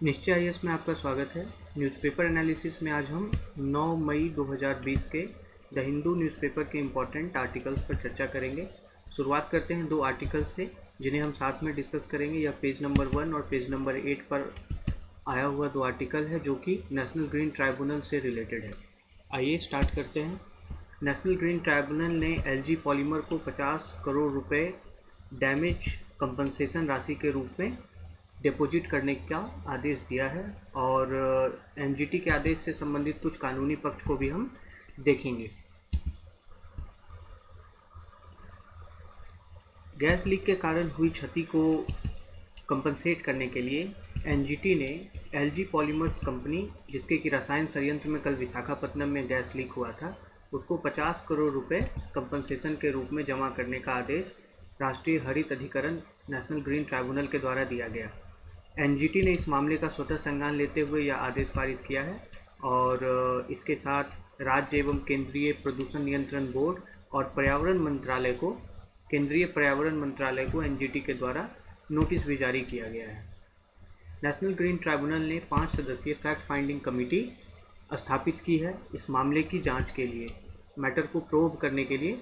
निश्चय आईएएस में आपका स्वागत है। न्यूज़पेपर एनालिसिस में आज हम 9 मई 2020 के द हिंदू न्यूज़पेपर के इम्पॉर्टेंट आर्टिकल्स पर चर्चा करेंगे। शुरुआत करते हैं दो आर्टिकल से जिन्हें हम साथ में डिस्कस करेंगे। यह पेज नंबर 1 और पेज नंबर 8 पर आया हुआ दो आर्टिकल है जो कि नेशनल ग्रीन ट्राइब्यूनल से रिलेटेड है। आइए स्टार्ट करते हैं। नेशनल ग्रीन ट्राइब्यूनल ने एलजी पॉलीमर को 50 करोड़ रुपए डैमेज कंपनसेशन राशि के रूप में डिपॉजिट करने का आदेश दिया है और एनजीटी के आदेश से संबंधित कुछ कानूनी पक्ष को भी हम देखेंगे। गैस लीक के कारण हुई क्षति को कंपनसेट करने के लिए एनजीटी ने एलजी पॉलीमर्स कंपनी, जिसके कि रसायन संयंत्र में कल विशाखापट्टनम में गैस लीक हुआ था, उसको 50 करोड़ रुपए कंपनसेशन के रूप में जमा करने का आदेश राष्ट्रीय हरित अधिकरण नेशनल ग्रीन ट्राइब्यूनल के द्वारा दिया गया। एनजीटी ने इस मामले का स्वतः संज्ञान लेते हुए यह आदेश पारित किया है और इसके साथ राज्य एवं केंद्रीय प्रदूषण नियंत्रण बोर्ड और केंद्रीय पर्यावरण मंत्रालय को एनजीटी के द्वारा नोटिस भी जारी किया गया है। नेशनल ग्रीन ट्राइब्यूनल ने 5 सदस्यीय फैक्ट फाइंडिंग कमेटी स्थापित की है इस मामले की जांच के लिए। मैटर को प्रोब करने के लिए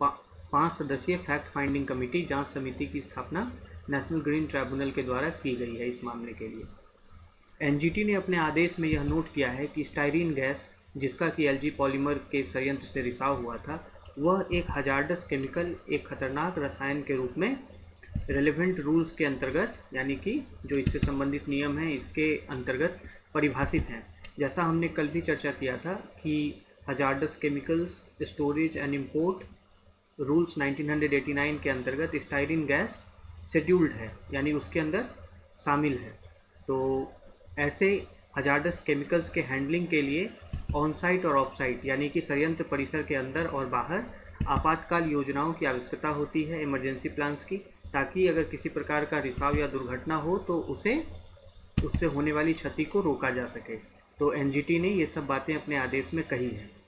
5 सदस्यीय फैक्ट फाइंडिंग कमेटी जांच समिति की स्थापना नेशनल ग्रीन ट्राइब्यूनल के द्वारा की गई है इस मामले के लिए। एनजीटी ने अपने आदेश में यह नोट किया है कि स्टाइरीन गैस, जिसका कि एलजी पॉलीमर के संयंत्र से रिसाव हुआ था, वह एक हजार्डस केमिकल, एक खतरनाक रसायन के रूप में रेलेवेंट रूल्स के अंतर्गत, यानी कि जो इससे संबंधित नियम हैं इसके अंतर्गत परिभाषित हैं। जैसा हमने कल भी चर्चा किया था कि hazardous chemicals storage and import rules 1989 के अंतर्गत स्टाइरीन गैस शेड्यूल्ड है, यानी उसके अंदर शामिल है। तो ऐसे हजार्डस केमिकल्स के हैंडलिंग के लिए ऑन साइट और ऑफ साइट, यानी कि संयंत्र परिसर के अंदर और बाहर आपातकाल योजनाओं की आवश्यकता होती है, इमरजेंसी प्लान्स की, ताकि अगर किसी प्रकार का रिसाव या दुर्घटना हो तो उससे होने वाली क्षति को रोका जा सके। तो एनजीटी ने ये सब बातें अपने आदेश में कही है।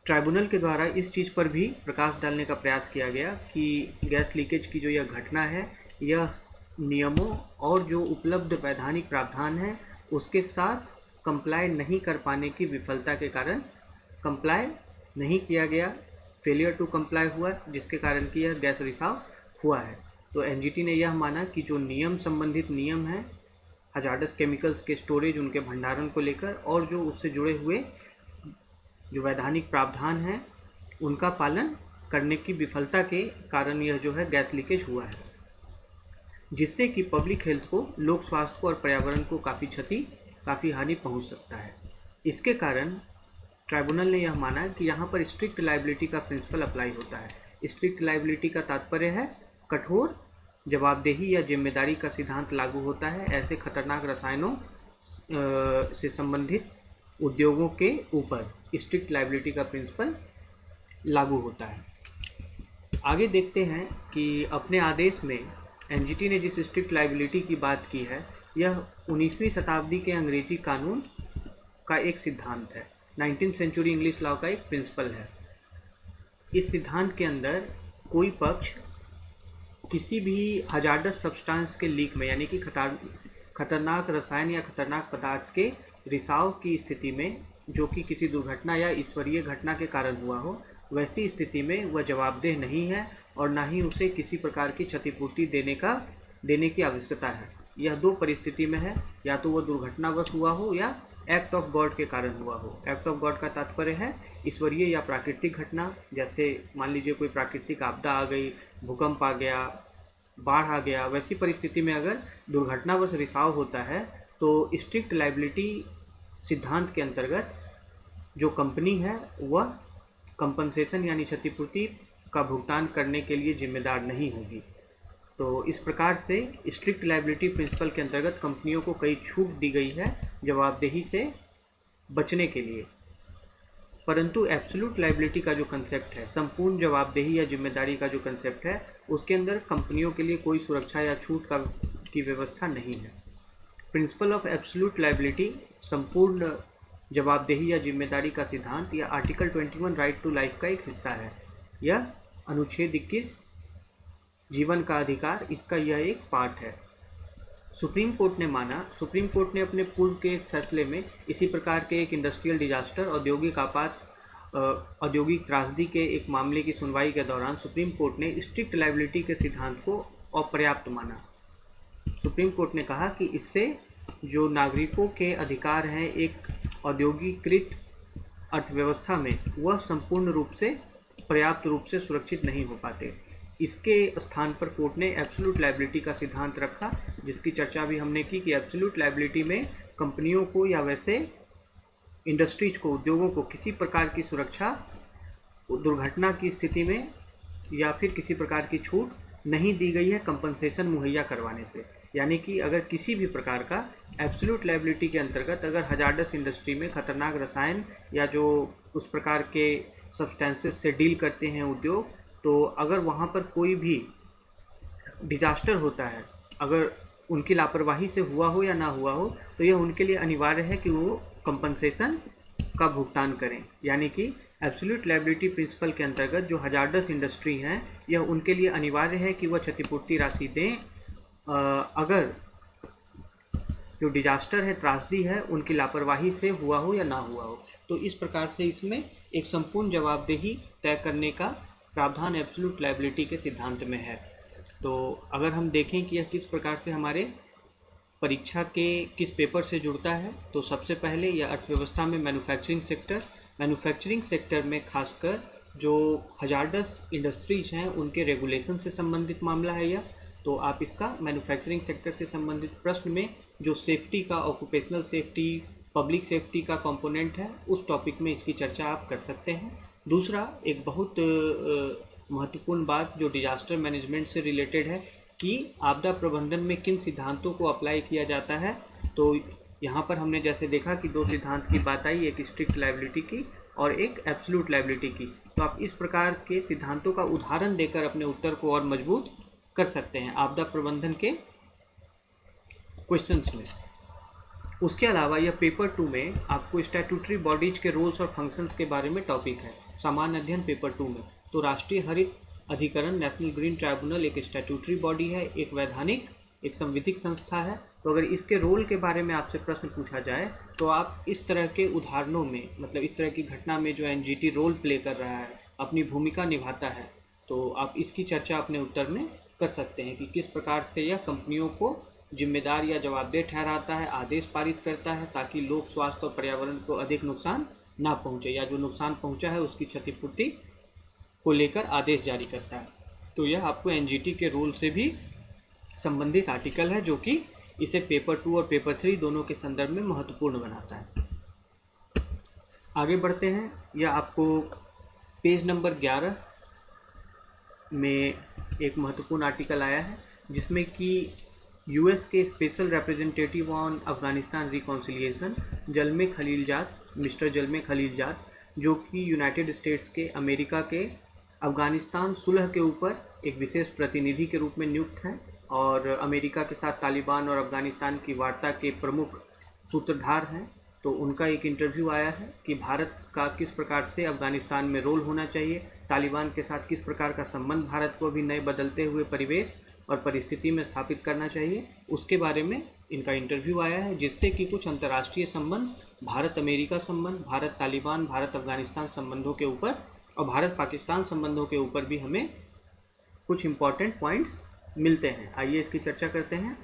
ट्राइब्यूनल के द्वारा इस चीज़ पर भी प्रकाश डालने का प्रयास किया गया कि गैस लीकेज की जो यह घटना है, यह नियमों और जो उपलब्ध वैधानिक प्रावधान है उसके साथ कंप्लाई नहीं कर पाने की विफलता के कारण कंप्लाई नहीं किया गया, फेलियर टू कंप्लाई हुआ, जिसके कारण कि यह गैस रिसाव हुआ है। तो एनजीटी ने यह माना कि जो संबंधित नियम हैं हजार्डस केमिकल्स के स्टोरेज, उनके भंडारण को लेकर और जो उससे जुड़े हुए जो वैधानिक प्रावधान हैं उनका पालन करने की विफलता के कारण यह जो है गैस लीकेज हुआ है, जिससे कि पब्लिक हेल्थ को, लोक स्वास्थ्य को और पर्यावरण को काफ़ी हानि पहुंच सकता है। इसके कारण ट्राइब्यूनल ने यह माना कि यहाँ पर स्ट्रिक्ट लाइबिलिटी का प्रिंसिपल अप्लाई होता है। स्ट्रिक्ट लाइबिलिटी का तात्पर्य है कठोर जवाबदेही या जिम्मेदारी का सिद्धांत लागू होता है ऐसे खतरनाक रसायनों से संबंधित उद्योगों के ऊपर स्ट्रिक्ट लाइबिलिटी का प्रिंसिपल लागू होता है। आगे देखते हैं कि अपने आदेश में एनजीटी ने जिस स्ट्रिक्ट लाइबिलिटी की बात की है, यह 19वीं शताब्दी के अंग्रेजी कानून का एक सिद्धांत है, 19th सेंचुरी इंग्लिश लॉ का एक प्रिंसिपल है। इस सिद्धांत के अंदर कोई पक्ष किसी भी हजार्डस सब्सटेंस के लीक में, यानी कि खतरनाक रसायन या खतरनाक पदार्थ के रिसाव की स्थिति में, जो कि किसी दुर्घटना या ईश्वरीय घटना के कारण हुआ हो, वैसी स्थिति में वह जवाबदेह नहीं है और ना ही उसे किसी प्रकार की क्षतिपूर्ति देने की आवश्यकता है। यह दो परिस्थिति में है, या तो वह दुर्घटनावश हुआ हो या एक्ट ऑफ गॉड के कारण हुआ हो। एक्ट ऑफ गॉड का तात्पर्य है ईश्वरीय या प्राकृतिक घटना, जैसे मान लीजिए कोई प्राकृतिक आपदा आ गई, भूकंप आ गया, बाढ़ आ गया, वैसी परिस्थिति में अगर दुर्घटनावश रिसाव होता है तो स्ट्रिक्ट लाइबिलिटी सिद्धांत के अंतर्गत जो कंपनी है वह कंपनसेशन यानी क्षतिपूर्ति का भुगतान करने के लिए जिम्मेदार नहीं होगी। तो इस प्रकार से स्ट्रिक्ट लाइबिलिटी प्रिंसिपल के अंतर्गत कंपनियों को कई छूट दी गई है जवाबदेही से बचने के लिए। परंतु एब्सोल्यूट लाइबिलिटी का जो कंसेप्ट है, संपूर्ण जवाबदेही या जिम्मेदारी का जो कंसेप्ट है, उसके अंदर कंपनियों के लिए कोई सुरक्षा या छूट की व्यवस्था नहीं है। प्रिंसिपल ऑफ एब्सोल्यूट लाइबिलिटी, संपूर्ण जवाबदेही या जिम्मेदारी का सिद्धांत, यह आर्टिकल 21 राइट टू लाइफ का एक हिस्सा है। यह अनुच्छेद 21 जीवन का अधिकार, इसका यह एक पार्ट है। सुप्रीम कोर्ट ने अपने पूर्व के एक फैसले में इसी प्रकार के एक इंडस्ट्रियल डिजास्टर, औद्योगिक त्रासदी के एक मामले की सुनवाई के दौरान सुप्रीम कोर्ट ने स्ट्रिक्ट लायबिलिटी के सिद्धांत को अपर्याप्त माना। सुप्रीम कोर्ट ने कहा कि इससे जो नागरिकों के अधिकार हैं एक औद्योगिकृत अर्थव्यवस्था में, वह संपूर्ण रूप से पर्याप्त रूप से सुरक्षित नहीं हो पाते। इसके स्थान पर कोर्ट ने एब्सोल्यूट लायबिलिटी का सिद्धांत रखा, जिसकी चर्चा भी हमने की कि एब्सोल्यूट लायबिलिटी में कंपनियों को या वैसे इंडस्ट्रीज को, उद्योगों को किसी प्रकार की सुरक्षा दुर्घटना की स्थिति में या फिर किसी प्रकार की छूट नहीं दी गई है कंपनसेशन मुहैया करवाने से। यानी कि अगर किसी भी प्रकार का एब्सोल्यूट लायबिलिटी के अंतर्गत अगर हजार्डस इंडस्ट्री में खतरनाक रसायन या जो उस प्रकार के सब्सटेंसेस से डील करते हैं उद्योग, तो अगर वहाँ पर कोई भी डिजास्टर होता है, अगर उनकी लापरवाही से हुआ हो या ना हुआ हो, तो यह उनके लिए अनिवार्य है कि वो कंपनसेशन का भुगतान करें। यानी कि एब्सोल्यूट लायबिलिटी प्रिंसिपल के अंतर्गत जो हजार्डस इंडस्ट्री हैं, यह उनके लिए अनिवार्य है कि वह क्षतिपूर्ति राशि दें अगर जो डिजास्टर है, त्रासदी है, उनकी लापरवाही से हुआ हो या ना हुआ हो। तो इस प्रकार से इसमें एक संपूर्ण जवाबदेही तय करने का प्रावधान एब्सोल्यूट लायबिलिटी के सिद्धांत में है। तो अगर हम देखें कि यह किस प्रकार से हमारे परीक्षा के किस पेपर से जुड़ता है, तो सबसे पहले यह अर्थव्यवस्था में मैन्युफैक्चरिंग सेक्टर में खासकर जो हजार्डस इंडस्ट्रीज हैं उनके रेगुलेशन से संबंधित मामला है यह। तो आप इसका मैन्युफैक्चरिंग सेक्टर से संबंधित प्रश्न में जो सेफ्टी का, ऑक्यूपेशनल सेफ्टी, पब्लिक सेफ्टी का कंपोनेंट है, उस टॉपिक में इसकी चर्चा आप कर सकते हैं। दूसरा, एक बहुत महत्वपूर्ण बात जो डिजास्टर मैनेजमेंट से रिलेटेड है कि आपदा प्रबंधन में किन सिद्धांतों को अप्लाई किया जाता है। तो यहाँ पर हमने जैसे देखा कि दो सिद्धांत की बात आई, एक स्ट्रिक्ट लायबिलिटी की और एक एब्सोल्यूट लायबिलिटी की। तो आप इस प्रकार के सिद्धांतों का उदाहरण देकर अपने उत्तर को और मजबूत कर सकते हैं आपदा प्रबंधन के क्वेश्चंस में। उसके अलावा यह पेपर 2 में आपको स्टैट्यूटरी बॉडीज के रोल्स और फंक्शंस के बारे में टॉपिक है, सामान्य अध्ययन पेपर 2 में। तो राष्ट्रीय हरित अधिकरण, नेशनल ग्रीन ट्राइब्यूनल एक स्टैट्यूटरी बॉडी है, एक वैधानिक, एक संविधिक संस्था है। तो अगर इसके रोल के बारे में आपसे प्रश्न पूछा जाए तो आप इस तरह के उदाहरणों में, मतलब इस तरह की घटना में जो एनजीटी रोल प्ले कर रहा है, अपनी भूमिका निभाता है, तो आप इसकी चर्चा अपने उत्तर में कर सकते हैं कि किस प्रकार से यह कंपनियों को जिम्मेदार या जवाबदेह ठहराता है, आदेश पारित करता है ताकि लोक स्वास्थ्य और पर्यावरण को अधिक नुकसान ना पहुंचे, या जो नुकसान पहुंचा है उसकी क्षतिपूर्ति को लेकर आदेश जारी करता है। तो यह आपको एनजीटी के रूल से भी संबंधित आर्टिकल है, जो कि इसे पेपर 2 और पेपर 3 दोनों के संदर्भ में महत्वपूर्ण बनाता है। आगे बढ़ते हैं। यह आपको पेज नंबर 11 में एक महत्वपूर्ण आर्टिकल आया है, जिसमें कि यूएस के special representative on Afghanistan reconciliation mister जलमे खलीलजाद, जो कि यूनाइटेड स्टेट्स के, अमेरिका के अफगानिस्तान सुलह के ऊपर एक विशेष प्रतिनिधि के रूप में नियुक्त हैं और अमेरिका के साथ तालिबान और अफगानिस्तान की वार्ता के प्रमुख सूत्रधार हैं। तो उनका एक इंटरव्यू आया है कि भारत का किस प्रकार से अफगानिस्तान में रोल होना चाहिए, तालिबान के साथ किस प्रकार का संबंध भारत को अभी नए बदलते हुए परिवेश और परिस्थिति में स्थापित करना चाहिए, उसके बारे में इनका इंटरव्यू आया है, जिससे कि कुछ अंतर्राष्ट्रीय संबंध, भारत अमेरिका संबंध, भारत तालिबान, भारत अफगानिस्तान संबंधों के ऊपर और भारत पाकिस्तान संबंधों के ऊपर भी हमें कुछ इम्पॉर्टेंट पॉइंट्स मिलते हैं। आइए इसकी चर्चा करते हैं।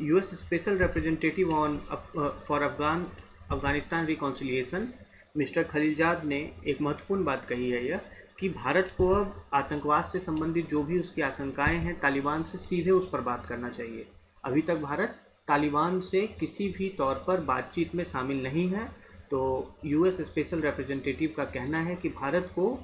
US special representative on for Afghanistan reconciliation mister Khalilzad ने एक महत्वपूर्ण बात कही है, यह कि भारत को अब आतंकवाद से संबंधित जो भी उसकी आशंकाएं हैं, तालिबान से सीधे उस पर बात करना चाहिए। अभी तक भारत तालिबान से किसी भी तौर पर बातचीत में शामिल नहीं है। तो यूएस स्पेशल रिप्रेजेंटेटिव का कहना है कि भारत को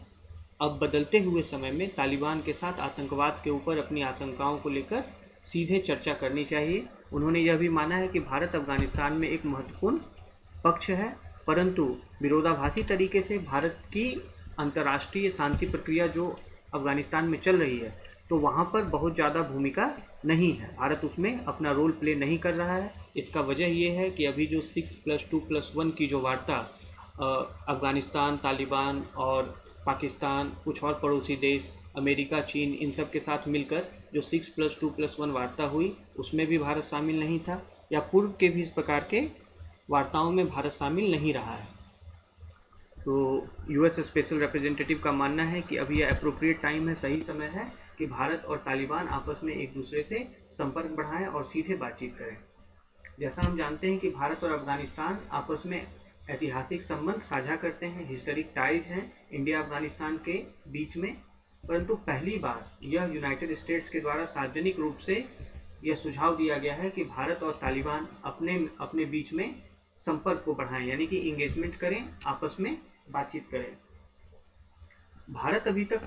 अब बदलते हुए समय में तालिबान के साथ आतंकवाद के ऊपर अपनी आशंकाओं को लेकर सीधे चर्चा करनी चाहिए। उन्होंने यह भी माना है कि भारत अफगानिस्तान में एक महत्वपूर्ण पक्ष है, परंतु विरोधाभासी तरीके से भारत की अंतर्राष्ट्रीय शांति प्रक्रिया जो अफगानिस्तान में चल रही है, तो वहाँ पर बहुत ज़्यादा भूमिका नहीं है, भारत उसमें अपना रोल प्ले नहीं कर रहा है। इसका वजह ये है कि अभी जो 6+2+1 की जो वार्ता अफगानिस्तान, तालिबान और पाकिस्तान, कुछ और पड़ोसी देश, अमेरिका, चीन, इन सब के साथ मिलकर जो 6+2+1 वार्ता हुई उसमें भी भारत शामिल नहीं था, या पूर्व के भी इस प्रकार के वार्ताओं में भारत शामिल नहीं रहा है। तो यूएस स्पेशल रिप्रेजेंटेटिव का मानना है कि अभी यह अप्रोप्रिएट टाइम है, सही समय है कि भारत और तालिबान आपस में एक दूसरे से संपर्क बढ़ाएं और सीधे बातचीत करें। जैसा हम जानते हैं कि भारत और अफगानिस्तान आपस में ऐतिहासिक संबंध साझा करते हैं, हिस्टोरिक टाइज हैं इंडिया अफगानिस्तान के बीच में, परंतु पहली बार यह यूनाइटेड स्टेट्स के द्वारा सार्वजनिक रूप से यह सुझाव दिया गया है कि भारत और तालिबान अपने अपने बीच में संपर्क को बढ़ाएं, यानी कि इंगेजमेंट करें, आपस में बातचीत करें। भारत अभी तक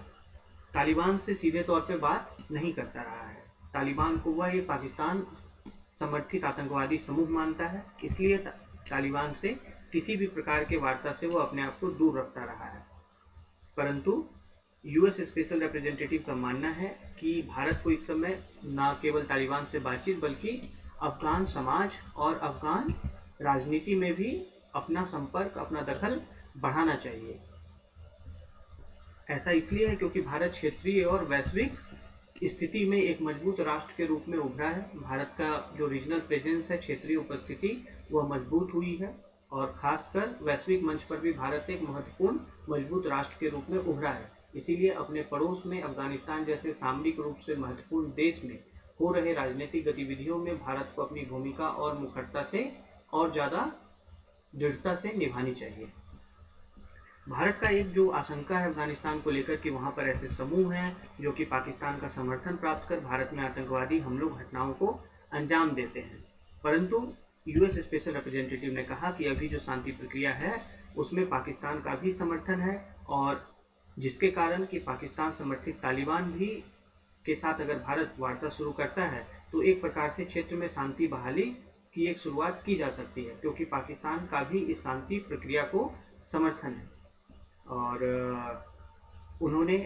तालिबान से सीधे तौर पे बात नहीं करता रहा है। तालिबान को वह एक पाकिस्तान समर्थित आतंकवादी समूह मानता है, इसलिए तालिबान से किसी भी प्रकार के वार्ता से वो अपने आप को दूर रखता रहा है। परंतु यूएस स्पेशल रिप्रेजेंटेटिव का मानना है कि भारत को इस समय न केवल तालिबान से बातचीत बल्कि अफगान समाज और अफगान राजनीति में भी अपना संपर्क, अपना दखल बढ़ाना चाहिए। ऐसा इसलिए है क्योंकि भारत क्षेत्रीय और वैश्विक स्थिति में एक मजबूत राष्ट्र के रूप में उभरा है। भारत का जो रीजनल प्रेजेंस है, क्षेत्रीय उपस्थिति, वह मजबूत हुई है और खासकर वैश्विक मंच पर भी भारत एक महत्वपूर्ण मजबूत राष्ट्र के रूप में उभरा है। इसीलिए अपने पड़ोस में अफगानिस्तान जैसे सामरिक रूप से महत्वपूर्ण देश में हो रहे राजनीतिक गतिविधियों में भारत को अपनी भूमिका और मुखरता से और ज़्यादा दृढ़ता से निभानी चाहिए। भारत का एक जो आशंका है अफगानिस्तान को लेकर कि वहाँ पर ऐसे समूह हैं जो कि पाकिस्तान का समर्थन प्राप्त कर भारत में आतंकवादी हमलों घटनाओं को अंजाम देते हैं, परंतु यूएस स्पेशल रिप्रेजेंटेटिव ने कहा कि अभी जो शांति प्रक्रिया है उसमें पाकिस्तान का भी समर्थन है, और जिसके कारण कि पाकिस्तान समर्थित तालिबान भी के साथ अगर भारत वार्ता शुरू करता है तो एक प्रकार से क्षेत्र में शांति बहाली की एक शुरुआत की जा सकती है, क्योंकि पाकिस्तान का भी इस शांति प्रक्रिया को समर्थन है। और उन्होंने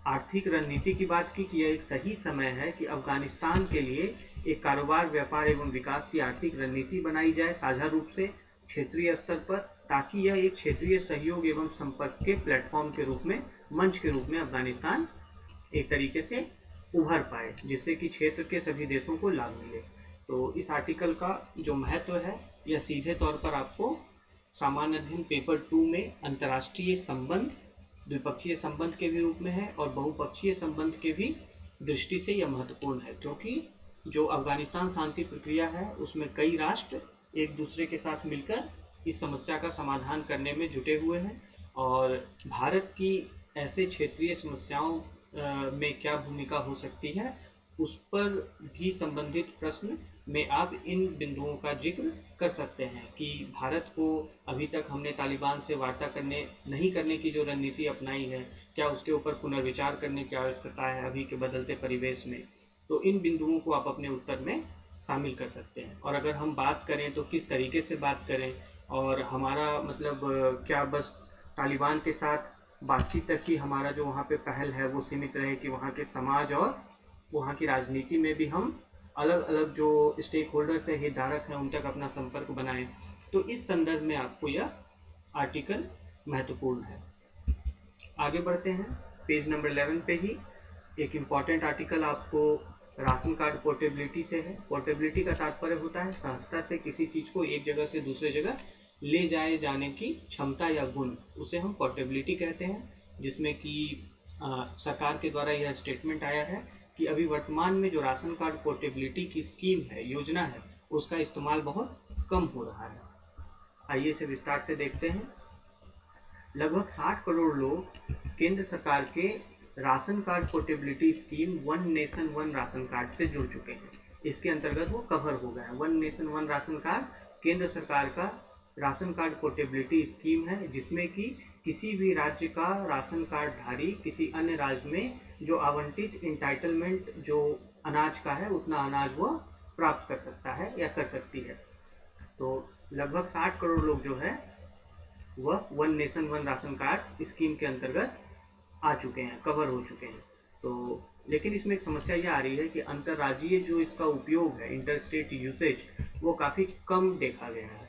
आर्थिक रणनीति की बात की कि यह एक सही समय है कि अफगानिस्तान के लिए एक कारोबार, व्यापार एवं विकास की आर्थिक रणनीति बनाई जाए साझा रूप से क्षेत्रीय स्तर पर, ताकि यह एक क्षेत्रीय सहयोग एवं संपर्क के प्लेटफॉर्म के रूप में, मंच के रूप में अफगानिस्तान एक तरीके से उभर पाए, जिससे कि क्षेत्र के सभी देशों को लाभ मिले। तो इस आर्टिकल का जो महत्व है यह सीधे तौर पर आपको सामान्य अध्ययन पेपर 2 में अंतर्राष्ट्रीय संबंध, द्विपक्षीय संबंध के भी रूप में है और बहुपक्षीय संबंध के भी दृष्टि से यह महत्वपूर्ण है, क्योंकि जो अफगानिस्तान शांति प्रक्रिया है उसमें कई राष्ट्र एक दूसरे के साथ मिलकर इस समस्या का समाधान करने में जुटे हुए हैं, और भारत की ऐसे क्षेत्रीय समस्याओं में क्या भूमिका हो सकती है उस पर भी संबंधित प्रश्न में आप इन बिंदुओं का जिक्र कर सकते हैं कि भारत को अभी तक हमने तालिबान से वार्ता नहीं करने की जो रणनीति अपनाई है, क्या उसके ऊपर पुनर्विचार करने की आवश्यकता है अभी के बदलते परिवेश में। तो इन बिंदुओं को आप अपने उत्तर में शामिल कर सकते हैं। और अगर हम बात करें तो किस तरीके से बात करें, और हमारा मतलब क्या बस तालिबान के साथ बातचीत तक ही हमारा जो वहाँ पे पहल है वो सीमित रहे कि वहाँ के समाज और वहाँ की राजनीति में भी हम अलग अलग जो स्टेक होल्डर्स है, हितधारक हैं, उन तक अपना संपर्क बनाएं। तो इस संदर्भ में आपको यह आर्टिकल महत्वपूर्ण है। आगे बढ़ते हैं, पेज नंबर 11 पे ही एक इम्पॉर्टेंट आर्टिकल आपको राशन कार्ड पोर्टेबिलिटी से है। पोर्टेबिलिटी का तात्पर्य होता है सहजता से किसी चीज़ को एक जगह से दूसरे जगह ले जाए जाने की क्षमता या गुण, उसे हम पोर्टेबिलिटी कहते हैं, जिसमें कि सरकार के द्वारा यह स्टेटमेंट आया है कि अभी वर्तमान में जो राशन कार्ड पोर्टेबिलिटी की स्कीम है, योजना है, उसका इस्तेमाल बहुत कम हो रहा है। आइए इसे विस्तार से देखते हैं। लगभग 60 करोड़ लोग केंद्र सरकार के ration card portability scheme one nation one ration card से जुड़ चुके हैं। इसके अंतर्गत वो कवर हो गए हैं। One nation one ration card केंद्र सरकार का राशन कार्ड पोर्टेबिलिटी स्कीम है, जिसमें कि किसी भी राज्य का राशन कार्ड धारी किसी अन्य राज्य में जो आवंटित इंटाइटलमेंट जो अनाज का है उतना अनाज वह प्राप्त कर सकता है या कर सकती है। तो लगभग 60 करोड़ लोग जो है वह one nation one ration card scheme के अंतर्गत आ चुके हैं, कवर हो चुके हैं। तो लेकिन इसमें एक समस्या यह आ रही है कि अंतर्राज्यीय जो इसका उपयोग है, इंटर स्टेट यूसेज, वो काफ़ी कम देखा गया है।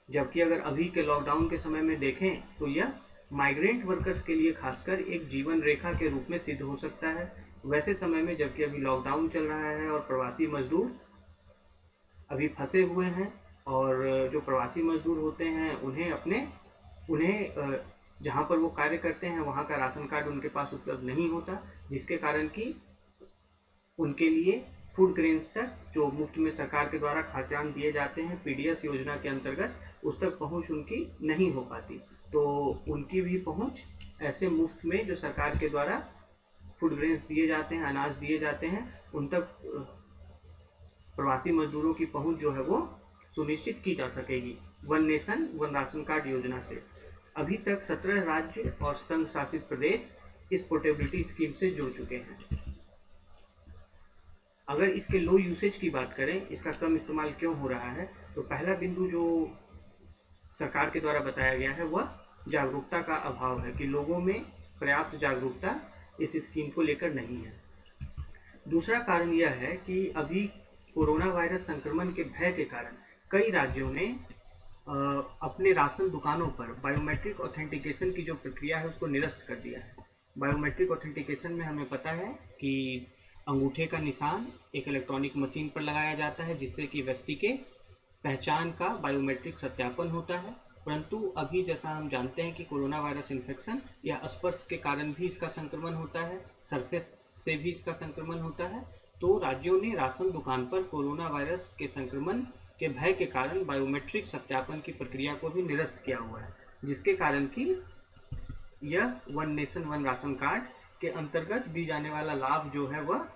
जबकि अगर अभी के लॉकडाउन के समय में देखें तो यह माइग्रेंट वर्कर्स के लिए खासकर एक जीवन रेखा के रूप में सिद्ध हो सकता है। वैसे समय में जबकि अभी लॉकडाउन चल रहा है और प्रवासी मजदूर अभी फंसे हुए हैं, और जो प्रवासी मजदूर होते हैं उन्हें जहाँ पर वो कार्य करते हैं वहाँ का राशन कार्ड उनके पास उपलब्ध नहीं होता, जिसके कारण कि उनके लिए फूड ग्रेन्स तक जो मुफ्त में सरकार के द्वारा खाद्यान्न दिए जाते हैं पीडीएस योजना के अंतर्गत, उस तक पहुंच उनकी नहीं हो पाती। तो उनकी भी पहुंच ऐसे मुफ्त में जो सरकार के द्वारा फूड ग्रेन्स दिए जाते हैं, अनाज दिए जाते हैं, उन तक प्रवासी मजदूरों की पहुंच जो है वो सुनिश्चित की जा सकेगी one nation one ration card योजना से। अभी तक 17 राज्य और संघ शासित प्रदेश इस पोर्टेबिलिटी स्कीम से जुड़ चुके हैं। अगर इसके लो यूसेज की बात करें, इसका कम इस्तेमाल क्यों हो रहा है, तो पहला बिंदु जो सरकार के द्वारा बताया गया है वह जागरूकता का अभाव है कि लोगों में पर्याप्त जागरूकता इस स्कीम को लेकर नहीं है। दूसरा कारण यह है कि अभी कोरोना वायरस संक्रमण के भय के कारण कई राज्यों ने अपने राशन दुकानों पर बायोमेट्रिक ऑथेंटिकेशन की जो प्रक्रिया है उसको निरस्त कर दिया है। बायोमेट्रिक ऑथेंटिकेशन में हमें पता है कि अंगूठे का निशान एक इलेक्ट्रॉनिक मशीन पर लगाया जाता है जिससे कि व्यक्ति के पहचान का बायोमेट्रिक सत्यापन होता है। परंतु अभी जैसा हम जानते हैं कि कोरोना वायरस इन्फेक्शन या स्पर्श के कारण भी इसका संक्रमण होता है, सरफेस से भी इसका संक्रमण होता है। तो राज्यों ने राशन दुकान पर कोरोना वायरस के संक्रमण के भय के कारण बायोमेट्रिक सत्यापन की प्रक्रिया को भी निरस्त किया हुआ है, जिसके कारण कि यह one nation one ration card के अंतर्गत दी जाने वाला लाभ जो है वह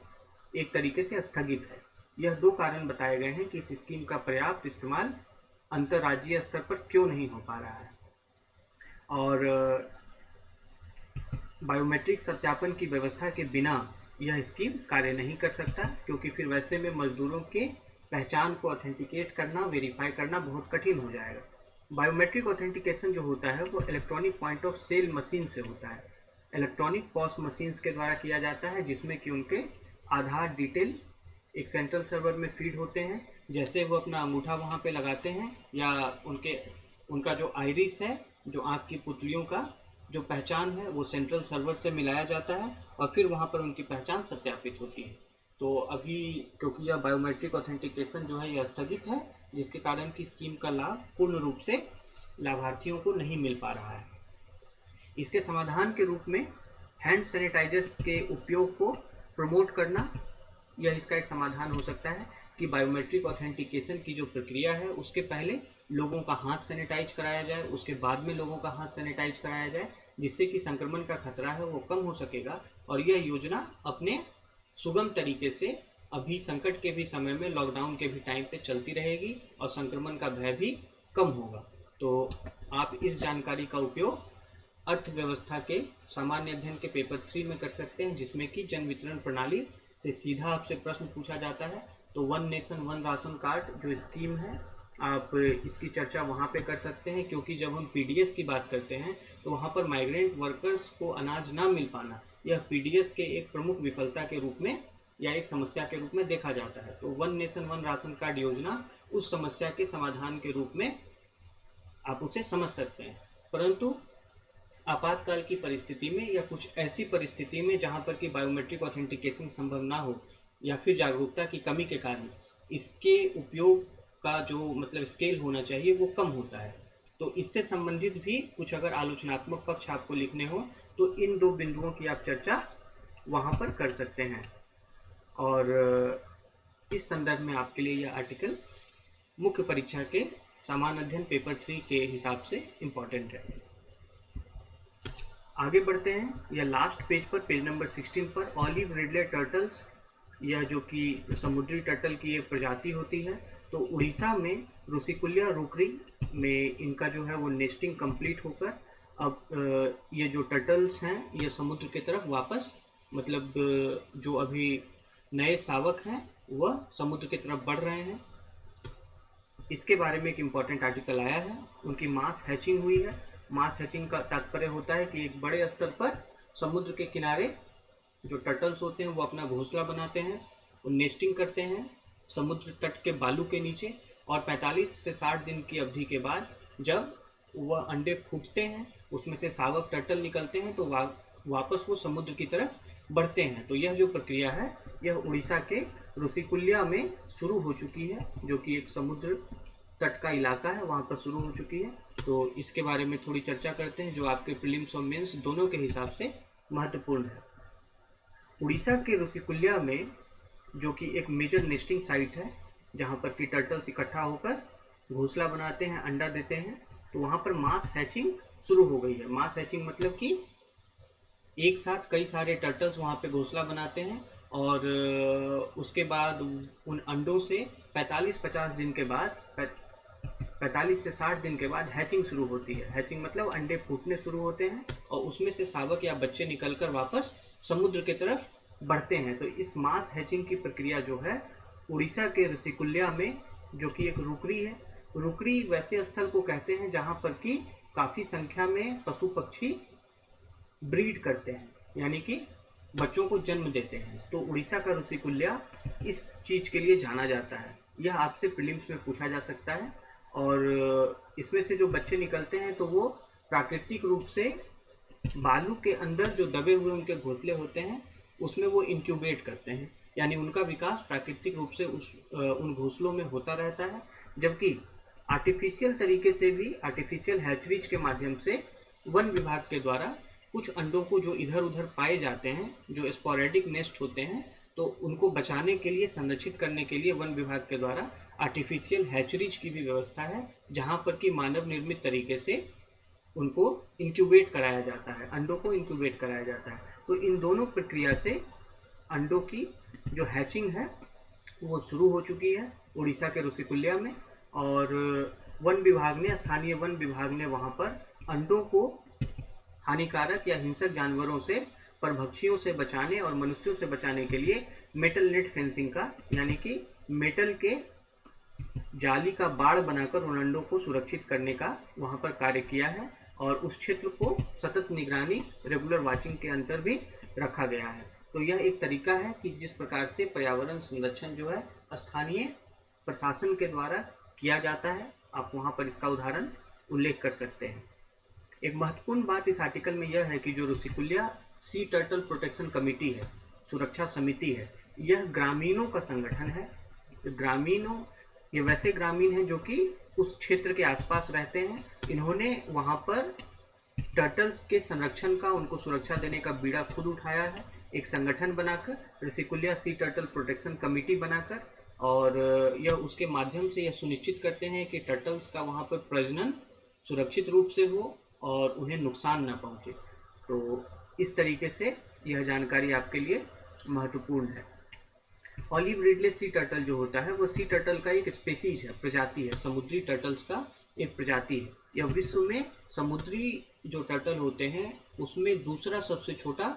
एक तरीके से स्थगित है। यह दो कारण बताए गए हैं कि इस स्कीम का पर्याप्त इस्तेमाल अंतर्राज्यीय स्तर पर क्यों नहीं हो पा रहा है। और बायोमेट्रिक सत्यापन की व्यवस्था के बिना यह स्कीम कार्य नहीं कर सकता, क्योंकि फिर वैसे में मजदूरों के पहचान को ऑथेंटिकेट करना, वेरीफाई करना बहुत कठिन हो जाएगा। बायोमेट्रिक ऑथेंटिकेशन जो होता है वो electronic point of sale machine से होता है, इलेक्ट्रॉनिक पॉस मशीन्स के द्वारा किया जाता है, जिसमें कि उनके आधार डिटेल एक सेंट्रल सर्वर में फीड होते हैं। जैसे वो अपना अंगूठा वहाँ पे लगाते हैं या उनका जो आइरिस है, जो आँख की पुतलियों का जो पहचान है वो सेंट्रल सर्वर से मिलाया जाता है और फिर वहाँ पर उनकी पहचान सत्यापित होती है। तो अभी क्योंकि यह बायोमेट्रिक ऑथेंटिकेशन जो है यह स्थगित है, जिसके कारण की स्कीम का लाभ पूर्ण रूप से लाभार्थियों को नहीं मिल पा रहा है। इसके समाधान के रूप में हैंड सैनिटाइजर्स के उपयोग को प्रमोट करना, यह इसका एक समाधान हो सकता है कि बायोमेट्रिक ऑथेंटिकेशन की जो प्रक्रिया है उसके पहले लोगों का हाथ सैनिटाइज कराया जाए, उसके बाद में लोगों का हाथ सैनिटाइज कराया जाए, जिससे कि संक्रमण का खतरा है वो कम हो सकेगा। और यह योजना अपने सुगम तरीके से अभी संकट के भी समय में, लॉकडाउन के भी टाइम पे चलती रहेगी और संक्रमण का भय भी कम होगा। तो आप इस जानकारी का उपयोग अर्थव्यवस्था के सामान्य अध्ययन के पेपर 3 में कर सकते हैं, जिसमें कि जन वितरण प्रणाली से सीधा आपसे प्रश्न पूछा जाता है। तो one nation one ration card जो स्कीम है, आप इसकी चर्चा वहाँ पे कर सकते हैं, क्योंकि जब हम पीडीएस की बात करते हैं तो वहाँ पर माइग्रेंट वर्कर्स को अनाज ना मिल पाना, यह पीडीएस के एक प्रमुख विफलता के रूप में या एक समस्या के रूप में देखा जाता है। तो one nation one ration card योजना उस समस्या के समाधान के रूप में आप उसे समझ सकते हैं। परंतु आपातकाल की परिस्थिति में या कुछ ऐसी परिस्थिति में जहां पर कि बायोमेट्रिक ऑथेंटिकेशन संभव ना हो या फिर जागरूकता की कमी के कारण इसके उपयोग का जो मतलब स्केल होना चाहिए वो कम होता है। तो इससे संबंधित भी कुछ अगर आलोचनात्मक पक्ष आपको लिखने हो तो इन दो बिंदुओं की आप चर्चा वहां पर कर सकते हैं। और इस संदर्भ में आपके लिए यह आर्टिकल मुख्य परीक्षा के सामान्य अध्ययन पेपर 3 के हिसाब से इम्पोर्टेंट है। आगे बढ़ते हैं। यह लास्ट पेज पर, पेज नंबर 16 पर, ऑलिव रिडले टर्टल्स, यह जो कि समुद्री टर्टल की एक प्रजाति होती है, तो उड़ीसा में रुसिकुलिया रूकरी में इनका जो है वो नेस्टिंग कंप्लीट होकर अब ये जो टर्टल्स हैं ये समुद्र की तरफ वापस, मतलब जो अभी नए शावक हैं वह समुद्र की तरफ बढ़ रहे हैं। इसके बारे में एक इम्पॉर्टेंट आर्टिकल आया है। उनकी मास हैचिंग हुई है। मास हैचिंग का तात्पर्य होता है कि एक बड़े स्तर पर समुद्र के किनारे जो टर्टल्स होते हैं वो अपना घोंसला बनाते हैं, वो नेस्टिंग करते हैं समुद्र तट के बालू के नीचे, और 45 से 60 दिन की अवधि के बाद जब वह अंडे फूटते हैं उसमें से शावक टर्टल निकलते हैं तो वापस वो समुद्र की तरफ बढ़ते हैं। तो यह जो प्रक्रिया है यह उड़ीसा के ऋषिकुल्या में शुरू हो चुकी है, जो कि एक समुद्र तट का इलाका है, वहाँ पर शुरू हो चुकी है। तो इसके बारे में थोड़ी चर्चा करते हैं जो आपके प्रीलिम्स और मेंस दोनों के हिसाब से महत्वपूर्ण है। उड़ीसा के ऋषिकुल्या में, जो कि एक मेजर नेस्टिंग साइट है जहाँ पर कि टर्टल्स इकट्ठा होकर घोंसला बनाते हैं, अंडा देते हैं, तो वहाँ पर मास हैचिंग शुरू हो गई है। मास हैचिंग मतलब कि एक साथ कई सारे टर्टल्स वहाँ पे घोंसला बनाते हैं और उसके बाद उन अंडों से 45-50 दिन के बाद 45 से 60 दिन के बाद हैचिंग शुरू होती है। हैचिंग मतलब अंडे फूटने शुरू होते हैं और उसमें से शावक या बच्चे निकलकर वापस समुद्र की तरफ बढ़ते हैं। तो इस मास हैचिंग की प्रक्रिया जो है उड़ीसा के ऋषिकुल्या में, जो कि एक रुकरी है, रुकरी वैसे स्थल को कहते हैं जहाँ पर कि काफ़ी संख्या में पशु पक्षी ब्रीड करते हैं, यानी कि बच्चों को जन्म देते हैं। तो उड़ीसा का ऋषिकुल्या इस चीज़ के लिए जाना जाता है। यह आपसे प्रीलिम्स में पूछा जा सकता है। और इसमें से जो बच्चे निकलते हैं तो वो प्राकृतिक रूप से बालू के अंदर जो दबे हुए उनके घोंसले होते हैं उसमें वो इंक्यूबेट करते हैं, यानी उनका विकास प्राकृतिक रूप से उन घोंसलों में होता रहता है। जबकि आर्टिफिशियल तरीके से भी, आर्टिफिशियल हैचरीज के माध्यम से वन विभाग के द्वारा कुछ अंडों को जो इधर उधर पाए जाते हैं, जो स्पोरेडिक नेस्ट होते हैं, तो उनको बचाने के लिए, संरक्षित करने के लिए वन विभाग के द्वारा आर्टिफिशियल हैचरीज की भी व्यवस्था है, जहाँ पर कि मानव निर्मित तरीके से उनको इंक्यूबेट कराया जाता है, अंडों को इंक्यूबेट कराया जाता है। तो इन दोनों प्रक्रिया से अंडों की जो हैचिंग है वो शुरू हो चुकी है उड़ीसा के ऋषिकुल्या में। और वन विभाग ने, स्थानीय वन विभाग ने वहाँ पर अंडों को हानिकारक या हिंसक जानवरों से, परभक्षियों से बचाने और मनुष्यों से बचाने के लिए मेटल नेट फेंसिंग का, यानी कि मेटल के जाली का बाड़ बनाकर उन अंडों को सुरक्षित करने का वहाँ पर कार्य किया है। और उस क्षेत्र को सतत निगरानी, रेगुलर वाचिंग के अंतर भी रखा गया है। तो यह एक तरीका है कि जिस प्रकार से पर्यावरण संरक्षण जो है स्थानीय प्रशासन के द्वारा किया जाता है। आप वहाँ पर इसका उदाहरण उल्लेख कर सकते हैं। एक महत्वपूर्ण बात इस आर्टिकल में यह है कि जो Rushikulya sea turtle protection committee है, सुरक्षा समिति है, यह ग्रामीणों का संगठन है। ग्रामीणों, ये वैसे ग्रामीण हैं जो कि उस क्षेत्र के आसपास रहते हैं। इन्होंने वहाँ पर टर्टल्स के संरक्षण का, उनको सुरक्षा देने का बीड़ा खुद उठाया है, एक संगठन बनाकर, Rushikulya sea turtle protection committee बनाकर। और यह उसके माध्यम से यह सुनिश्चित करते हैं कि टर्टल्स का वहाँ पर प्रजनन सुरक्षित रूप से हो और उन्हें नुकसान न पहुँचे। तो इस तरीके से यह जानकारी आपके लिए महत्वपूर्ण है। ऑलिव रिडले सी टर्टल जो होता है वो सी टर्टल का एक स्पेसीज है, प्रजाति है, समुद्री टर्टल्स का एक प्रजाति है। यह विश्व में समुद्री जो टर्टल होते हैं उसमें दूसरा सबसे छोटा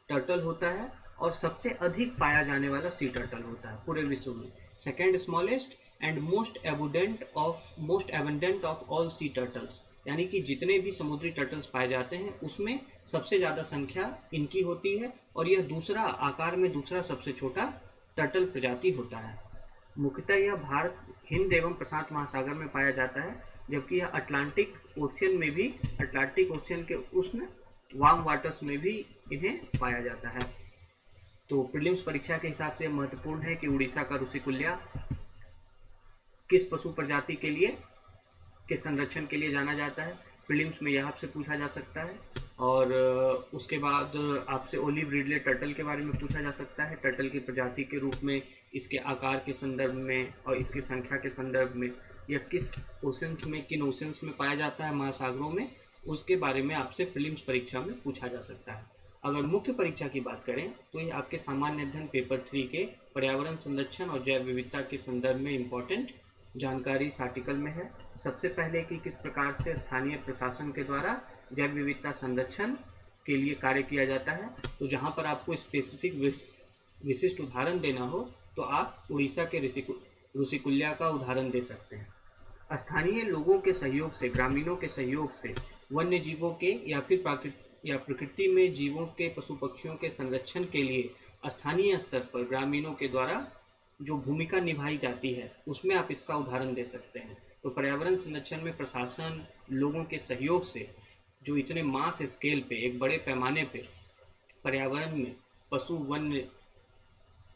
टर्टल होता है और सबसे अधिक पाया जाने वाला सी टर्टल होता है पूरे विश्व में। Second smallest and most abundant of all C turtles, यानी कि जितने भी समुद्री टर्टल्स पाए जाते हैं उसमें सबसे ज़्यादा संख्या इनकी होती है। और यह दूसरा, आकार में दूसरा सबसे छोटा टर्टल प्रजाति होता है। मुख्यतः यह भारत, हिंद एवं प्रशांत महासागर में पाया जाता है, जबकि यह अटलांटिक ओशियन में भी, अटलांटिक ओशियन के उष्ण वार्म वाटर्स में भी इन्हें पाया जाता है। तो प्रीलिम्स परीक्षा के हिसाब से महत्वपूर्ण है कि उड़ीसा का ऋषिकुल्या किस पशु प्रजाति के लिए, किस संरक्षण के लिए जाना जाता है। प्रीलिम्स में यह आपसे पूछा जा सकता है। और उसके बाद आपसे ओलिव रिडले टर्टल के बारे में पूछा जा सकता है। टर्टल की प्रजाति के रूप में, इसके आकार के संदर्भ में और इसकी संख्या के संदर्भ में, यह किस ओशंस में, किन ओशंस में पाया जाता है, महासागरों में, उसके बारे में आपसे प्रीलिम्स परीक्षा में पूछा जा सकता है। अगर मुख्य परीक्षा की बात करें तो ये आपके सामान्य अध्ययन पेपर 3 के पर्यावरण संरक्षण और जैव विविधता के संदर्भ में इम्पोर्टेंट जानकारी इस आर्टिकल में है। सबसे पहले कि किस प्रकार से स्थानीय प्रशासन के द्वारा जैव विविधता संरक्षण के लिए कार्य किया जाता है। तो जहाँ पर आपको स्पेसिफिक विशिष्ट उदाहरण देना हो तो आप उड़ीसा के ऋषिकुल्या का उदाहरण दे सकते हैं। स्थानीय लोगों के सहयोग से, ग्रामीणों के सहयोग से वन्य जीवों के या फिर प्रकृति में जीवों के, पशु पक्षियों के संरक्षण के लिए स्थानीय स्तर पर ग्रामीणों के द्वारा जो भूमिका निभाई जाती है उसमें आप इसका उदाहरण दे सकते हैं। तो पर्यावरण संरक्षण में प्रशासन, लोगों के सहयोग से जो इतने मास स्केल पे, एक बड़े पैमाने पे पर्यावरण में पशु वन्य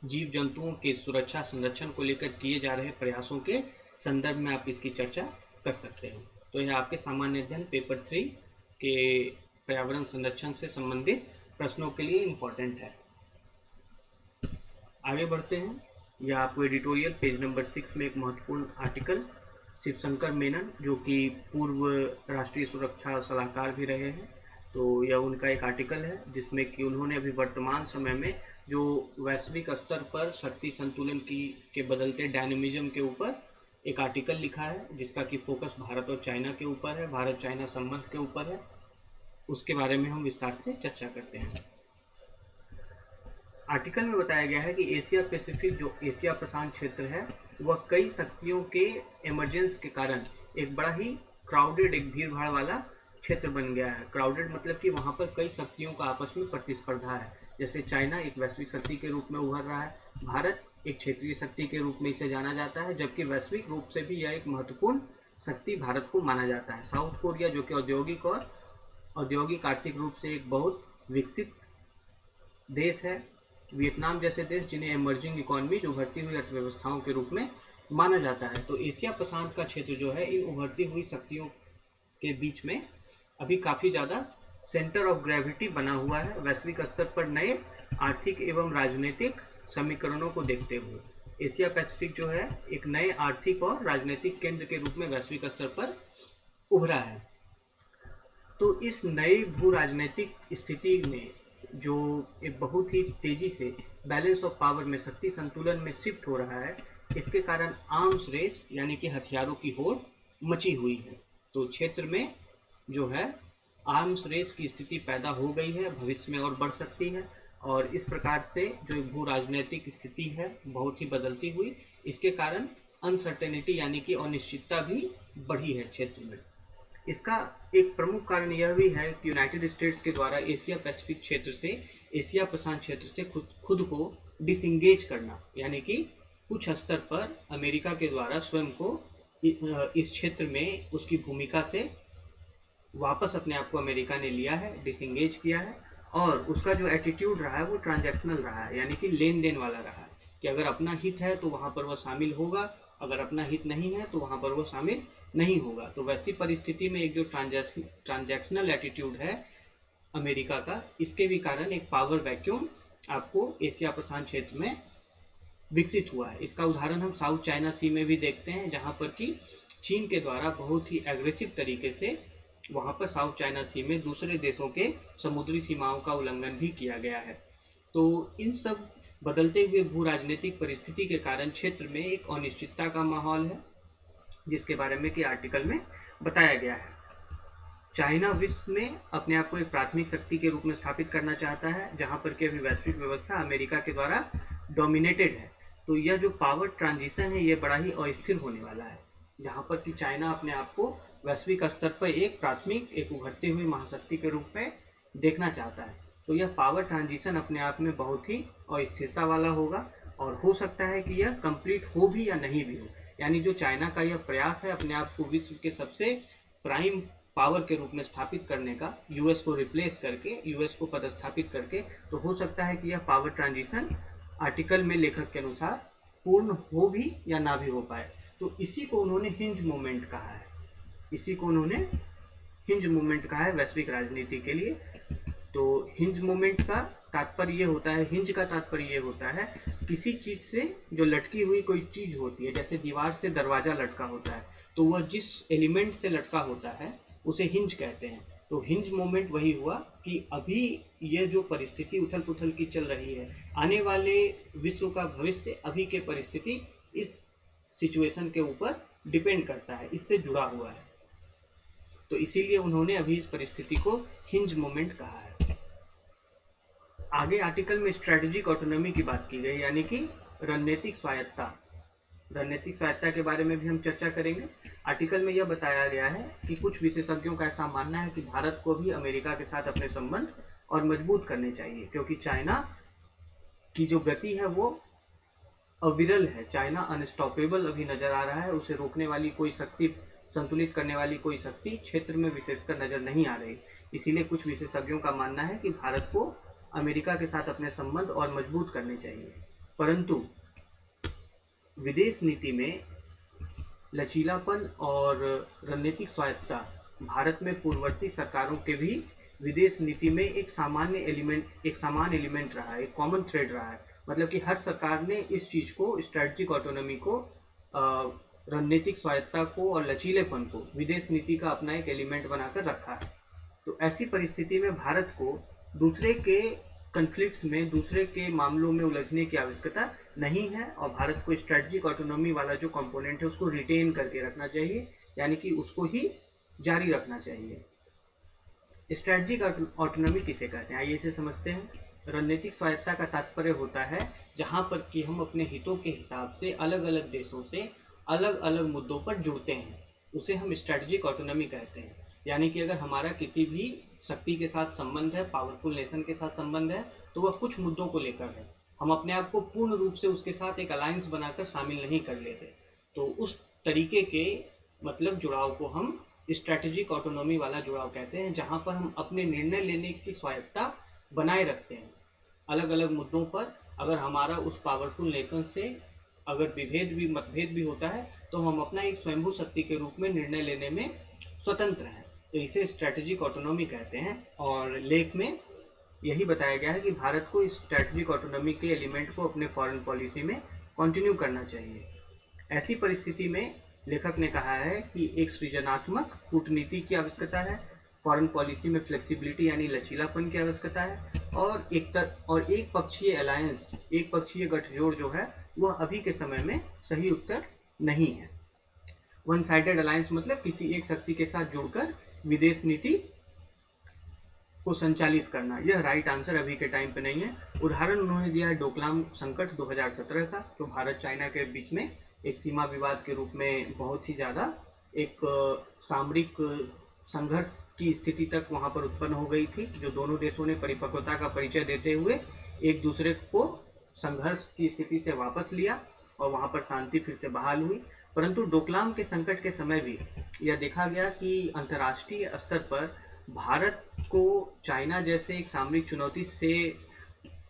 जीव जंतुओं के सुरक्षा संरक्षण को लेकर किए जा रहे प्रयासों के संदर्भ में आप इसकी चर्चा कर सकते हो। तो यह आपके सामान्य अध्ययन पेपर 3 के पर्यावरण संरक्षण से संबंधित प्रश्नों के लिए इम्पोर्टेंट है। आगे बढ़ते हैं। यह आपको एडिटोरियल पेज नंबर 6 में एक महत्वपूर्ण आर्टिकल शिवशंकर मेनन, जो कि पूर्व राष्ट्रीय सुरक्षा सलाहकार भी रहे हैं, तो यह उनका एक आर्टिकल है जिसमें कि उन्होंने अभी वर्तमान समय में जो वैश्विक स्तर पर शक्ति संतुलन की के बदलते डायनेमिज्म के ऊपर एक आर्टिकल लिखा है, जिसका कि फोकस भारत और चाइना के ऊपर है, भारत चाइना संबंध के ऊपर है। उसके बारे में हम विस्तार से चर्चा करते हैं। आर्टिकल में बताया गया है कि एशिया पैसिफिक, जो एशिया प्रशांत क्षेत्र है, वह कई शक्तियों के इमरजेंस के कारण एक बड़ा ही क्राउडेड, एक भीड़ भाड़ वाला क्षेत्र बन गया है। क्राउडेड मतलब कि वहाँ पर कई शक्तियों का आपस में प्रतिस्पर्धा है। जैसे चाइना एक वैश्विक शक्ति के रूप में उभर रहा है, भारत एक क्षेत्रीय शक्ति के रूप में इसे जाना जाता है, जबकि वैश्विक रूप से भी यह एक महत्वपूर्ण शक्ति भारत को माना जाता है। साउथ कोरिया, जो कि औद्योगिक और औद्योगिक आर्थिक रूप से एक बहुत विकसित देश है, वियतनाम जैसे देश जिन्हें इमर्जिंग इकोनॉमी, उभरती हुई अर्थव्यवस्थाओं के रूप में माना जाता है। तो एशिया प्रशांत का क्षेत्र जो है इन उभरती हुई शक्तियों के बीच में अभी काफ़ी ज़्यादा सेंटर ऑफ ग्रेविटी बना हुआ है, वैश्विक स्तर पर नए आर्थिक एवं राजनीतिक समीकरणों को देखते हुए। एशिया पैसिफिक जो है एक नए आर्थिक और राजनीतिक केंद्र के रूप में वैश्विक स्तर पर उभरा है। तो इस नए भू राजनीतिक स्थिति में जो एक बहुत ही तेजी से बैलेंस ऑफ पावर में, शक्ति संतुलन में शिफ्ट हो रहा है, इसके कारण आर्म्स रेस यानी कि हथियारों की होड़ मची हुई है। तो क्षेत्र में जो है आर्म्स रेस की स्थिति पैदा हो गई है, भविष्य में और बढ़ सकती है। और इस प्रकार से जो भू राजनीतिक स्थिति है बहुत ही बदलती हुई, इसके कारण अनसर्टेनिटी यानी कि अनिश्चितता भी बढ़ी है क्षेत्र में। इसका एक प्रमुख कारण यह भी है कि यूनाइटेड स्टेट्स के द्वारा एशिया पैसिफिक क्षेत्र से, एशिया प्रशांत क्षेत्र से खुद को डिसंगेज करना, यानी कि कुछ स्तर पर अमेरिका के द्वारा स्वयं को इस क्षेत्र में उसकी भूमिका से वापस अपने आप को अमेरिका ने लिया है, डिसंगेज किया है। और उसका जो एटीट्यूड रहा है वो ट्रांजैक्शनल रहा है, यानी कि लेन देन वाला रहा है, कि अगर अपना हित है तो वहाँ पर वह शामिल होगा, अगर अपना हित नहीं है तो वहाँ पर वह शामिल नहीं होगा। तो वैसी परिस्थिति में एक जो ट्रांजैक्शनल एटीट्यूड है अमेरिका का, इसके भी कारण एक पावर वैक्यूम आपको एशिया प्रशांत क्षेत्र में विकसित हुआ है। इसका उदाहरण हम साउथ चाइना सी में भी देखते हैं, जहाँ पर कि चीन के द्वारा बहुत ही एग्रेसिव तरीके से वहाँ पर साउथ चाइना सी में दूसरे देशों के समुद्री सीमाओं का उल्लंघन भी किया गया है। तो इन सब बदलते हुए भू राजनीतिक परिस्थिति के कारण क्षेत्र में एक अनिश्चितता का माहौल है, जिसके बारे में कि आर्टिकल में बताया गया है। चाइना विश्व में अपने आप को एक प्राथमिक शक्ति के रूप में स्थापित करना चाहता है, जहां पर कि अभी वैश्विक व्यवस्था अमेरिका के द्वारा डोमिनेटेड है। तो यह जो पावर ट्रांजिशन है ये बड़ा ही अस्थिर होने वाला है, जहां पर कि चाइना अपने आप को वैश्विक स्तर पर एक प्राथमिक, एक उभरती हुई महाशक्ति के रूप में देखना चाहता है। तो यह पावर ट्रांजिशन अपने आप में बहुत ही अस्थिरता वाला होगा, और हो सकता है कि यह कंप्लीट हो भी या नहीं भी हो। यानी जो चाइना का यह प्रयास है अपने आप को विश्व के सबसे प्राइम पावर के रूप में स्थापित करने का, यूएस को रिप्लेस करके, यूएस को पदस्थापित करके, तो हो सकता है कि यह पावर ट्रांजिशन आर्टिकल में लेखक के अनुसार पूर्ण हो भी या ना भी हो पाए। तो इसी को उन्होंने हिंज मोमेंट कहा है, इसी को उन्होंने हिंज मोमेंट कहा है वैश्विक राजनीति के लिए। तो हिंज मोमेंट का तात्पर्य ये होता है, हिंज का तात्पर्य ये होता है किसी चीज से जो लटकी हुई कोई चीज होती है, जैसे दीवार से दरवाजा लटका होता है, तो वह जिस एलिमेंट से लटका होता है उसे हिंज कहते हैं। तो हिंज मोमेंट वही हुआ कि अभी ये जो परिस्थिति उथल पुथल की चल रही है, आने वाले विश्व का भविष्य अभी के परिस्थिति इस सिचुएशन के ऊपर डिपेंड करता है, इससे जुड़ा हुआ है। तो इसीलिए उन्होंने अभी इस परिस्थिति को हिंज मोमेंट कहा है। आगे आर्टिकल में स्ट्रेटेजिक ऑटोनॉमी की बात की गई, यानी कि रणनीतिक स्वायत्ता। रणनीतिक स्वायत्ता के बारे में भी हम चर्चा करेंगे। आर्टिकल में यह बताया गया है कि कुछ विशेषज्ञों का ऐसा मानना है कि भारत को भी अमेरिका के साथ अपने संबंध और मजबूत करने चाहिए, क्योंकि चाइना की जो गति है वो अविरल है। चाइना अनस्टॉपेबल अभी नजर आ रहा है, उसे रोकने वाली कोई शक्ति, संतुलित करने वाली कोई शक्ति क्षेत्र में विशेषकर नजर नहीं आ रही। इसीलिए कुछ विशेषज्ञों का मानना है कि भारत को अमेरिका के साथ अपने संबंध और मजबूत करने चाहिए। परंतु विदेश नीति में लचीलापन और रणनीतिक स्वायत्तता भारत में पूर्ववर्ती सरकारों के भी विदेश नीति में एक समान एलिमेंट रहा है, एक कॉमन थ्रेड रहा है। मतलब कि हर सरकार ने इस चीज को, स्ट्रेटेजिक ऑटोनॉमी को, रणनीतिक स्वायत्तता को और लचीलेपन को विदेश नीति का अपना एक एलिमेंट बनाकर रखा है। तो ऐसी परिस्थिति में भारत को दूसरे के कन्फ्लिक्ट्स में, दूसरे के मामलों में उलझने की आवश्यकता नहीं है और भारत को स्ट्रेटेजिक ऑटोनॉमी वाला जो कंपोनेंट है उसको रिटेन करके रखना चाहिए, यानी कि उसको ही जारी रखना चाहिए। स्ट्रेटेजिक ऑटोनॉमी किसे कहते हैं, आइए इसे समझते हैं। रणनीतिक स्वायत्तता का तात्पर्य होता है जहां पर कि हम अपने हितों के हिसाब से अलग अलग देशों से अलग अलग मुद्दों पर जुड़ते हैं, उसे हम स्ट्रेटेजिक ऑटोनॉमी कहते हैं। यानी कि अगर हमारा किसी भी शक्ति के साथ संबंध है, पावरफुल नेशन के साथ संबंध है, तो वह कुछ मुद्दों को लेकर है। हम अपने आप को पूर्ण रूप से उसके साथ एक अलायंस बनाकर शामिल नहीं कर लेते। तो उस तरीके के मतलब जुड़ाव को हम स्ट्रेटेजिक ऑटोनॉमी वाला जुड़ाव कहते हैं, जहां पर हम अपने निर्णय लेने की स्वायत्तता बनाए रखते हैं। अलग अलग मुद्दों पर अगर हमारा उस पावरफुल नेशन से अगर मतभेद भी होता है, तो हम अपना एक स्वयंभू शक्ति के रूप में निर्णय लेने में स्वतंत्र हैं। तो इसे स्ट्रेटेजिक ऑटोनॉमी कहते हैं। और लेख में यही बताया गया है कि भारत को स्ट्रेटेजिक ऑटोनॉमी के एलिमेंट को अपने फॉरेन पॉलिसी में कंटिन्यू करना चाहिए। ऐसी परिस्थिति में लेखक ने कहा है कि एक सृजनात्मक कूटनीति की आवश्यकता है, फॉरेन पॉलिसी में फ्लेक्सिबिलिटी यानी लचीलापन की आवश्यकता है, और एक पक्षीय अलायंस, एक पक्षीय गठजोड़ जो है वह अभी के समय में सही उत्तर नहीं है। वन साइडेड अलायंस मतलब किसी एक शक्ति के साथ जुड़कर विदेश नीति को संचालित करना, यह राइट आंसर अभी के टाइम पे नहीं है। उदाहरण उन्होंने दिया है डोकलाम संकट 2017 का, जो भारत चाइना के बीच में एक सीमा विवाद के रूप में बहुत ही ज़्यादा एक सामरिक संघर्ष की स्थिति तक वहां पर उत्पन्न हो गई थी, जो दोनों देशों ने परिपक्वता का परिचय देते हुए एक दूसरे को संघर्ष की स्थिति से वापस लिया और वहां पर शांति फिर से बहाल हुई। परंतु डोकलाम के संकट के समय भी यह देखा गया कि अंतर्राष्ट्रीय स्तर पर भारत को चाइना जैसे एक सामरिक चुनौती से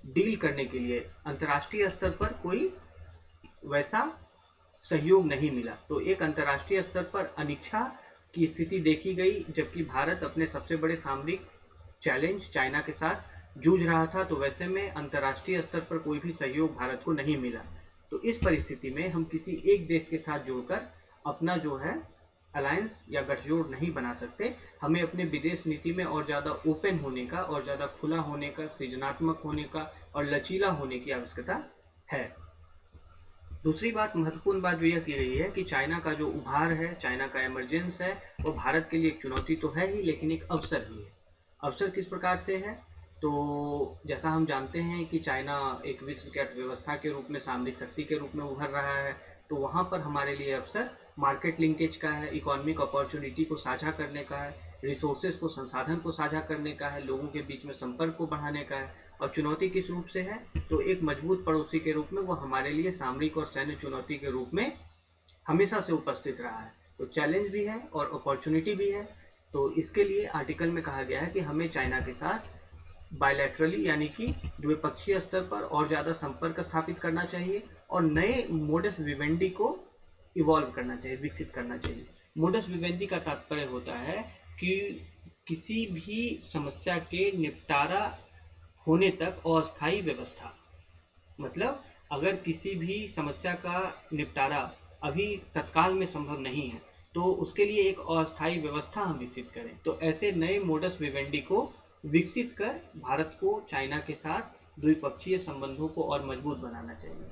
डील करने के लिए अंतर्राष्ट्रीय स्तर पर कोई वैसा सहयोग नहीं मिला। तो एक अंतर्राष्ट्रीय स्तर पर अनिच्छा की स्थिति देखी गई, जबकि भारत अपने सबसे बड़े सामरिक चैलेंज चाइना के साथ जूझ रहा था। तो वैसे में अंतर्राष्ट्रीय स्तर पर कोई भी सहयोग भारत को नहीं मिला। तो इस परिस्थिति में हम किसी एक देश के साथ जुड़कर अपना जो है अलायंस या गठजोड़ नहीं बना सकते। हमें अपने विदेश नीति में और ज़्यादा ओपन होने का, और ज़्यादा खुला होने का, सृजनात्मक होने का और लचीला होने की आवश्यकता है। दूसरी बात, महत्वपूर्ण बात जो यह की गई है कि चाइना का जो उभार है, चाइना का इमरजेंस है, वो भारत के लिए एक चुनौती तो है ही, लेकिन एक अवसर भी है। अवसर किस प्रकार से है, तो जैसा हम जानते हैं कि चाइना एक विश्व की अर्थव्यवस्था के रूप में, सामरिक शक्ति के रूप में उभर रहा है। तो वहाँ पर हमारे लिए अवसर मार्केट लिंकेज का है, इकोनॉमिक अपॉर्चुनिटी को साझा करने का है, रिसोर्सेज को, संसाधन को साझा करने का है, लोगों के बीच में संपर्क को बढ़ाने का है। और चुनौती किस रूप से है, तो एक मजबूत पड़ोसी के रूप में वो हमारे लिए सामरिक और सैन्य चुनौती के रूप में हमेशा से उपस्थित रहा है। तो चैलेंज भी है और अपॉर्चुनिटी भी है। तो इसके लिए आर्टिकल में कहा गया है कि हमें चाइना के साथ बायलैटरली यानी कि द्विपक्षीय स्तर पर और ज़्यादा संपर्क स्थापित करना चाहिए और नए मोडस विवेंडी को इवॉल्व करना चाहिए, विकसित करना चाहिए। मोडस विवेंडी का तात्पर्य होता है कि किसी भी समस्या के निपटारा होने तक अस्थायी व्यवस्था, मतलब अगर किसी भी समस्या का निपटारा अभी तत्काल में संभव नहीं है, तो उसके लिए एक अस्थायी व्यवस्था हम विकसित करें। तो ऐसे नए मोडस विवेंडी को विकसित कर भारत को चाइना के साथ द्विपक्षीय संबंधों को और मजबूत बनाना चाहिए।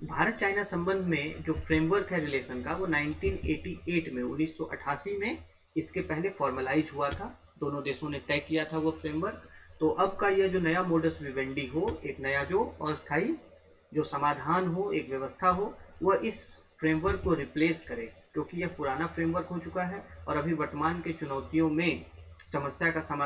भारत चाइना संबंध में जो फ्रेमवर्क है रिलेशन का, वो 1988 में, 1988 में इसके पहले फॉर्मलाइज हुआ था। दोनों देशों ने तय किया था वो फ्रेमवर्क। तो अब का यह जो नया मोडस विवेंडी हो, एक नया जो अस्थायी जो समाधान हो, एक व्यवस्था हो, वह इस फ्रेमवर्क को रिप्लेस करे, क्योंकि यह पुराना फ्रेमवर्क हो चुका है और अभी वर्तमान के चुनौतियों में समस्या का समाधान